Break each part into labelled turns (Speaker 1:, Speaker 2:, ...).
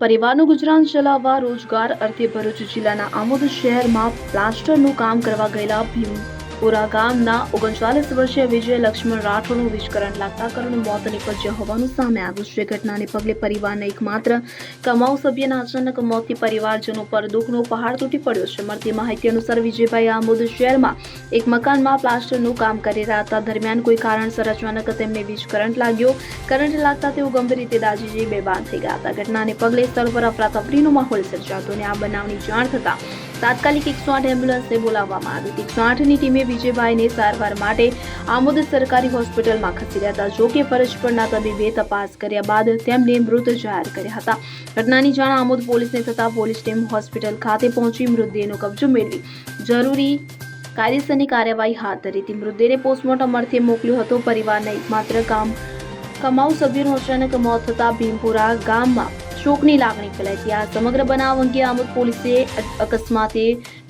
Speaker 1: પરિવારનું ગુજરાન ચલાવવા રોજગાર અર્થે ભરૂચ જિલ્લાના આમોદ શહેરમાં પ્લાસ્ટરનું કામ કરવા ગયેલા ભીમપુરા ગામના 39 વર્ષીય વિજય લક્ષ્મણ રાઠોડનું વીજ કરંટ લાગતા કરુણ મોત નીપજ્યું હોવાનું સામે આવ્યું છે. ઘટનાને પગલે પરિવારના એકમાત્ર કમાઉ સભ્યના અચાનક મોતથી પરિવારજનો પર દુઃખનો પહાડ તૂટી પડ્યો છે. મળતી માહિતી અનુસાર વિજયભાઈ આમોદ શહેરમાં એક મકાનમાં પ્લાસ્ટરનું કામ કરી રહ્યા હતા. દરમિયાન કોઈ કારણસર અચાનક તેમને વીજ કરંટ લાગ્યો. કરંટ લાગતા તેઓ ગંભીર રીતે દાઝી જઈ બેભાન થઈ ગયા હતા. ઘટનાને પગલે સ્થળ પર અફરાતફરીનો માહોલ સર્જાયો અને આ બનાવની જાણ થતા તાત્કાલિક 108 એમ્બ્યુલન્સને બોલાવવામાં આવી. 108ની ટીમે વિજયભાઈને સારવાર માટે આમોદ સરકારી હોસ્પિટલમાં ખસેડ્યા હતા. જો કે ફરજ પરના તબીબે તપાસ કર્યા બાદ તેમને મૃત જાહેર કર્યા હતા. ઘટનાની જાણ આમોદ પોલીસને થતા પોલીસ ટીમ હોસ્પિટલ ખાતે પહોંચી મૃતદેહનો કબજો મેળવી જરૂરી કાયદેસરની કાર્યવાહી હાથ ધરી હતી. મૃતદેહને પોસ્ટમોર્ટમ અર્થે મોકલ્યો હતો. પરિવારના એકમાત્ર કમાઉ સભ્યનું અચાનક મોત થતા ભીમપુરા ગામમાં શોકની લાગણી ફેલાઈ હતી. આ સમગ્ર બનાવ અંગે આમોદ પોલીસે અકસ્માતે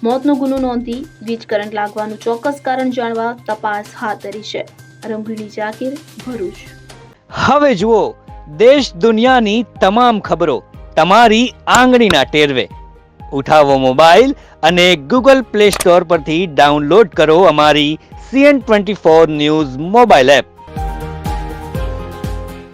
Speaker 1: મોતનો ગુનો નોંધી વીજ કરંટ લાગવાનું ચોક્કસ કારણ જાણવા તપાસ હાથ ધરી છે. રંગીલી જાકીર, ભરૂચ.
Speaker 2: હવે જુઓ દેશ દુનિયાની તમામ ખબરો તમારી આંગળીના ટેરવે. ઉઠાવો મોબાઈલ અને ગૂગલ પ્લે સ્ટોર પરથી ડાઉનલોડ કરો અમારી CN24 ન્યૂઝ મોબાઈલ એપ.